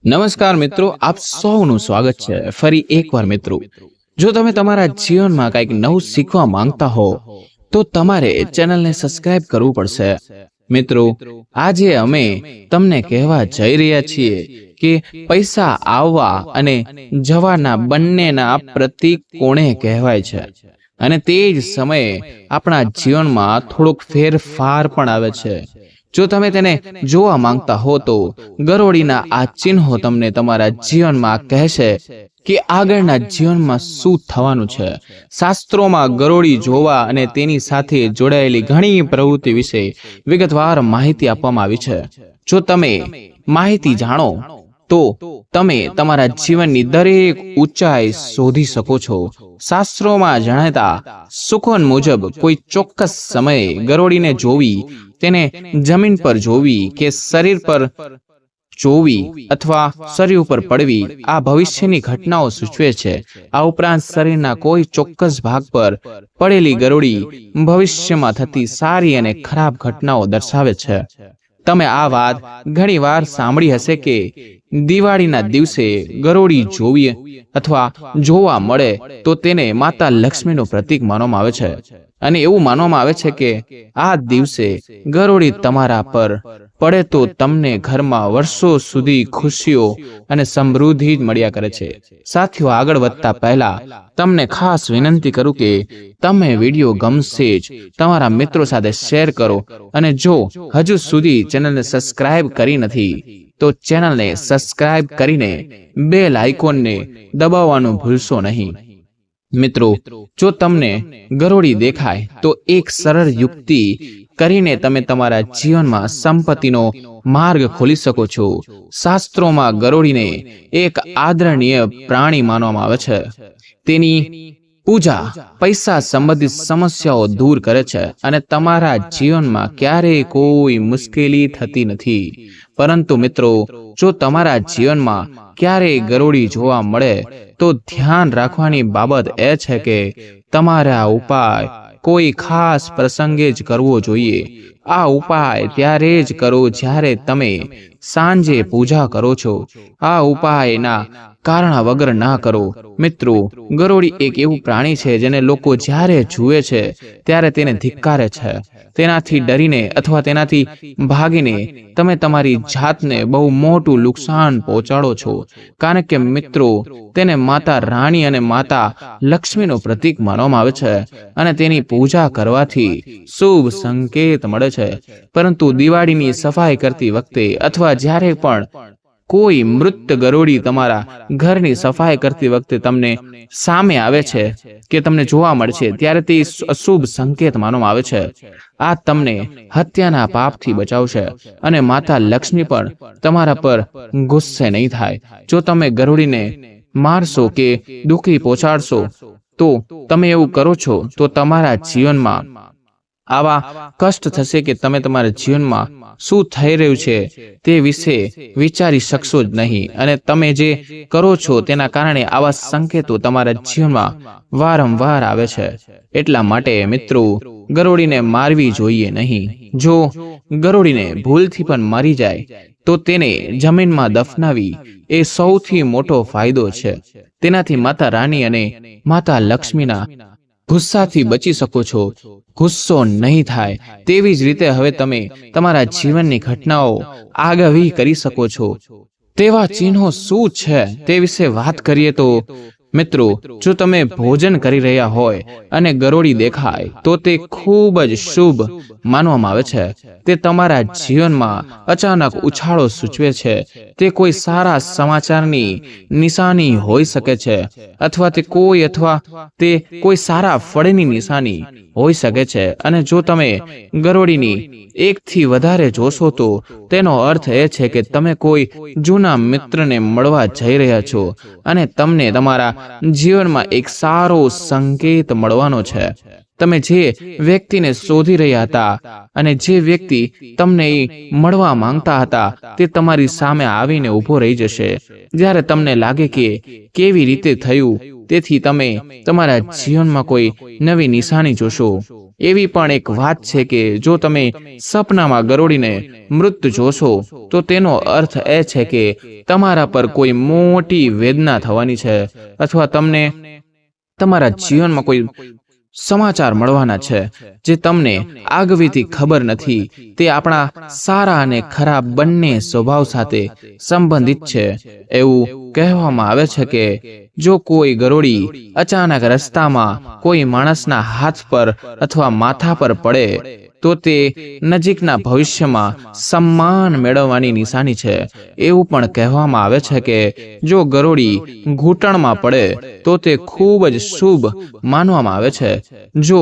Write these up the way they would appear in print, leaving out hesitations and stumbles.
નમસ્કાર મિત્રો, આપ સૌનું સ્વાગત છે ફરી એકવાર મિત્રો. જો તમે તમારા જીવનમાં કંઈક નવું શીખવા માંગતા હો તો તમારે ચેનલને સબસ્ક્રાઇબ કરવું પડશે. મિત્રો, આજે અમે તમને કહેવા જઈ રહ્યા છીએ કે પૈસા આવવા અને જવાના બંનેના પ્રતીક કોણે કહેવાય છે, અને તે જ સમયે આપણા જીવનમાં થોડોક ફેરફાર પણ આવે છે. જો તમે તેને જોવા માંગતા હો તો ગરોળીના આ ચિહ્નો તમને તમારા જીવનમાં કહેશે કે આગળના જીવનમાં શું થવાનું છે. શાસ્ત્રોમાં ગરોળી જોવા અને તેની સાથે જોડાયેલી ઘણી પ્રવૃત્તિ વિશે વિગતવાર માહિતી આપવામાં આવી છે. જો તમે માહિતી જાણો તો તમે તમારા જીવનની દરેક ઊંચાઈ શોધી શકો છો. શાસ્ત્રોમાં જણાતા સુકોન મુજબ કોઈ ચોક્કસ સમયે ગરોળીને જોવી, તેને જમીન પર જોવી કે શરીર પર જોવી અથવા શરીર ઉપર પડવી, આ ભવિષ્યની ઘટનાઓ સૂચવે છે. આ ઉપરાંત શરીરના કોઈ ચોક્કસ ભાગ પર પડેલી ગરોળી ભવિષ્યમાં થતી સારી અને ખરાબ ઘટનાઓ દર્શાવે છે. તમે આ વાત ઘણી વાર સાંભળી હશે કે દિવાળીના દિવસે ગરોળી જોવી અથવા જોવા મળે તો તેને માતા લક્ષ્મીનું પ્રતીક માનવામાં આવે છે, અને એવું માનવામાં આવે છે કે આ દિવસે ગરોળી તમારા પર પડે તો તમને ઘરમાં વર્ષો સુધી ખુશીઓ અને સમૃદ્ધિ જ મળ્યા કરે છે. સાથીઓ, આગળ વધતા પહેલા તમને ખાસ વિનંતી કરું કે તમે વિડીયો ગમશે જ તમારા મિત્રો સાથે શેર કરો, અને જો હજુ સુધી ચેનલને સબસ્ક્રાઇબ કરી નથી તો ચેનલને સબસ્ક્રાઇબ કરીને બેલ આઇકોનને દબાવવાનું ભૂલશો નહીં. મિત્રો, જો તમને ગરોળી દેખાય તો એક સરળ યુક્તિ કરીને તમે તમારા જીવનમાં સંપત્તિનો માર્ગ ખોલી શકો છો. શાસ્ત્રોમાં ગરોળીને એક આદરણીય પ્રાણી માનવામાં આવે છે. તેની પૂજા પૈસા સંબંધિત સમસ્યાઓ દૂર કરે છે અને તમારા જીવનમાં ક્યારેય કોઈ મુશ્કેલી થતી નથી. પરંતુ મિત્રો, જો તમારા જીવનમાં ક્યારેય ગરોળી જોવા મળે તો ધ્યાન રાખવાની બાબત એ છે કે તમારે આ ઉપાય કોઈ ખાસ પ્રસંગે જ કરવો જોઈએ. આ ઉપાય ત્યારે જ કરો જ્યારે તમે સાંજે પૂજા કરો છો. આ ઉપાયના કારણ વગર ના કરો. મિત્રો, ગરોળી એક એવું પ્રાણી છે જેને લોકો જ્યારે જુએ છે ત્યારે તેને ધિક્કારે છે. તેનાથી ડરીને અથવા તેનાથી ભાગીને તમે તમારી જાતને બહુ મોટું નુકસાન પહોંચાડો છો, કારણ કે મિત્રો, તેને માતા રાણી અને માતા લક્ષ્મીનું પ્રતીક માનવામાં આવે છે અને તેની પૂજા કરવાથી શુભ સંકેત મળે છે. પરંતુ દિવાળીની સફાઈ કરતી વખતે અથવા જ્યારે પણ કોઈ મૃત ગરોળી તમારા ઘરની સફાઈ કરતી વખતે તમને સામે આવે છે કે તમને જોવા મળશે, ત્યારે તે અશુભ સંકેત માનવામાં આવે છે. આ તમને હત્યાના પાપથી બચાવશે અને માતા લક્ષ્મી પણ તમારા પર ગુસ્સે નહીં થાય. જો તમે ગરોળીને મારશો કે દુઃખી પહોંચાડશો તો તમે એવું કરો છો તો તમારા જીવનમાં આવા કષ્ટ થશે કે તમે તમારા જીવનમાં શું થઈ રહ્યું છે તે વિશે વિચારી શકશો જ નહીં, અને તમે જે કરો છો તેના કારણે આવા સંકેતો તમારા જીવનમાં વારંવાર આવે છે. એટલા માટે મિત્રો, ગરોળીને મારવી જોઈએ નહીં. જો ગરોળીને ભૂલથી પણ મરી જાય તો તેને જમીનમાં દફનાવી એ સૌથી મોટો ફાયદો છે. તેનાથી માતા રાણી અને માતા લક્ષ્મીના ગુસ્સાથી બચી શકો છો. ગુસ્સો નહીં થાય તેવી જ રીતે હવે તમે તમારા જીવનની ઘટનાઓ આગવી કરી શકો છો. તેવા ચિહ્નો શું છે તે વિશે વાત કરીએ તો મિત્રો, જો તમે ભોજન કરી રહ્યા હોય અને ગરોળી દેખાય તો તે ખૂબ જ શુભ માનવામાં આવે છે. તે તમારા જીવનમાં અચાનક ઉછાળો સૂચવે છે. તે કોઈ સારા સમાચારની નિશાની હોઈ શકે છે, અથવા તે કોઈ સારા ફળની નિશાની હોઈ શકે છે. અને જો તમે ગરોળીની એકથી વધારે જોશો તો તેનો અર્થ એ છે કે તમે કોઈ જૂના મિત્રને મળવા જઈ રહ્યા છો અને તમને તમારા જીવનમાં એક સારો સંકેત મળવાનો છે. તમે જે વ્યક્તિને શોધી રહ્યા હતા અને જે વ્યક્તિ તમને મળવા માંગતા હતા તે તમારી સામે આવીને ઊભો રહી જશે જ્યારે તમને લાગે કે કેવી રીતે થયું। તેથી તમે તમારા જીવનમાં કોઈ નવી નિશાની જોશો। એવી પણ એક વાત છે કે જો તમે સપનામાં ગરોળીને મૃત જોશો તો તેનો અર્થ એ છે કે તમારા પર કોઈ મોટી વેદના થવાની છે અથવા તમને તમારા જીવનમાં કોઈ સમાચાર મળવાના છે જે તમને આગળથી ખબર નથી। તે આપણા સારા અને ખરાબ બંને સ્વભાવ સાથે સંબંધિત છે। એવું કહેવામાં આવે છે કે જો કોઈ ગરોળી અચાનક રસ્તામાં કોઈ માણસના હાથ પર અથવા માથા પર પડે તો તે નજીકના ભવિષ્યમાં સન્માન મેળવવાની નિશાની છે। એવું પણ કહેવામાં આવે છે કે જો ગરોળી ઘૂંટણમાં પડે તો તે ખૂબ જ શુભ માનવામાં આવે છે। જો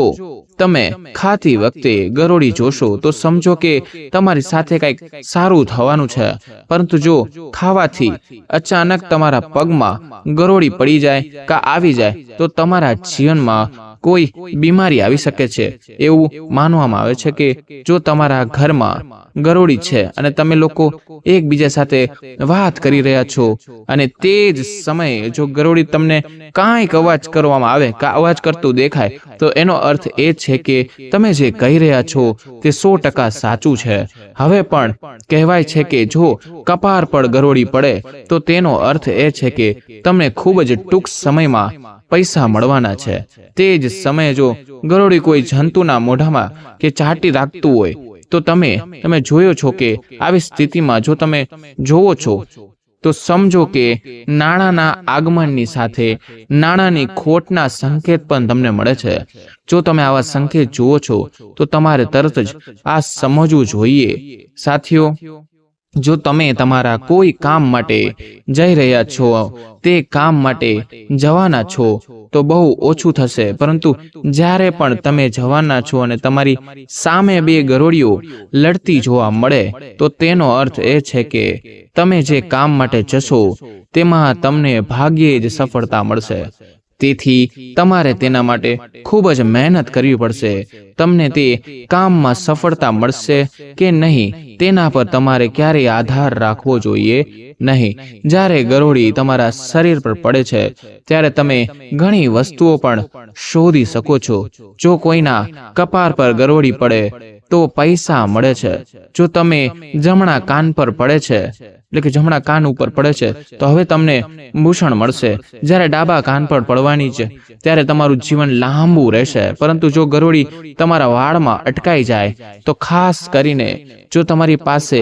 તમે ખાતી વખતે ગરોળી જોશો તો સમજો કે તમારી સાથે કંઈક સારું થવાનું છે, પરંતુ જો ખાવાથી અચાનક તમારા પગમાં ગરોળી પડી જાય કે આવી જાય તો તમારા જીવનમાં કોઈ બીમારી આવી શકે છે। એવું માનવામાં આવે છે કે જો તમારા ઘરમાં ગરોળી છે અને તમે લોકો એકબીજા સાથે વાત કરી રહ્યા છો અને તે જ સમયે જો ગરોળી તમને કાંઈક અવાજ કરવામાં આવે કે અવાજ કરતું દેખાય તો એનો અર્થ એ છે કે તમે જે કહી રહ્યા છો તે 100% સાચું છે। હવે પણ કહેવાય છે કે જો કપાળ પર ગરોળી પડે તો તેનો અર્થ એ છે કે તમને ખૂબ જ ટૂંક સમયમાં પૈસા મળવાના છે। તે જ સમયે જો ગરોળી કોઈ જંતુના મોઢામાં કે ચાટી રાખતું હોય તો તમે જોયો છો કે આવી સ્થિતિમાં જો તમે જોવો છો તો સમજો કે નાણાંના આગમનની સાથે નાણાંની ખોટના સંકેત પણ તમને મળે છે। જો તમે આવા સંકેત જુઓ છો તો તમારે તરત જ આ સમજવું જોઈએ। સાથીઓ, જો તમે તમારા કોઈ કામ માટે જઈ રહ્યા છો, તે કામ માટે જવાના છો તો બહુ ઓછું થશે, પરંતુ જ્યારે પણ તમે જવાના છો અને તમારી સામે બે ગરોળીઓ લડતી જોવા મળે તો તેનો અર્થ એ છે કે તમે જે કામ માટે જશો તેમાં તમને ભાગ્યે જ સફળતા મળશે। તેથી તમારે તેના માટે ખૂબ જ મહેનત કરવી પડશે। તમને તે કામમાં સફળતા મળશે કે નહીં તેના પર તમારે ક્યારેય આધાર રાખવો જોઈએ નહીં। જ્યારે ગરોળી તમારા શરીર પર પડે છે ત્યારે તમે ઘણી વસ્તુઓ પણ શોધી શકો છો। જો કોઈના કપાળ પર ગરોળી પડે તો પૈસા મળે છે। જો તમે જમણા કાન પર પડે છે એટલે કે જમણા કાન ઉપર પડે છે તો હવે તમને ભૂષણ મળશે। જ્યારે ડાબા કાન પર પડવાની છે ત્યારે તમારું જીવન લાંબુ રહેશે। પરંતુ જો ગરોળી તમારા વાળમાં અટકાઈ જાય તો ખાસ કરીને જો તમારી પાસે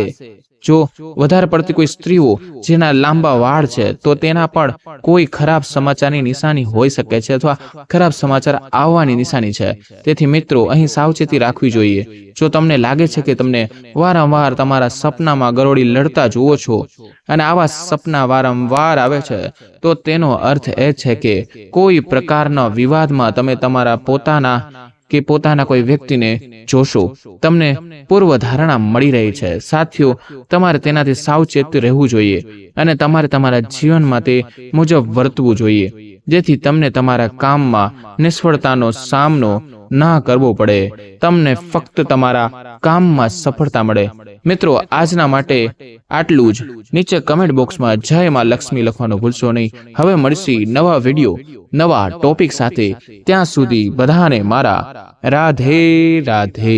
જો વધારે પડતી કોઈ સ્ત્રીઓ જેના લાંબા વાળ છે તો તેના પણ કોઈ ખરાબ સમાચારની નિશાની હોઈ શકે છે અથવા ખરાબ સમાચાર આવવાની નિશાની છે। તેથી મિત્રો, અહીં સાવચેતી રાખવી જોઈએ। જો તમને લાગે છે કે તમને વારંવાર તમારા સપનામાં ગરોળી લડતા જુઓ છો અને આવા સપના વારંવાર આવે છે તો તેનો અર્થ એ છે કે કોઈ પ્રકારના વિવાદમાં તમે તમારા પોતાના કોઈ વ્યક્તિને જોશો। તમને પૂર્વધારણા મળી રહી છે। સાથીઓ, તમારે તેનાથી સાવચેત રહેવું જોઈએ અને તમારે તમારા જીવનમાં તે મુજબ વર્તવું જોઈએ જેથી તમને તમારા કામમાં નિષ્ફળતાનો સામનો ના કરવો પડે, તમને ફક્ત તમારા કામમાં સફળતા મળે। મિત્રો, આજના માટે આટલું જ। નીચે કમેન્ટ બોક્સમાં જય માં લક્ષ્મી લખવાનું ભૂલશો નહીં। હવે મળશી નવા વિડીયો નવા ટોપિક સાથે। ત્યાં સુધી બધાને મારા રાધે રાધે।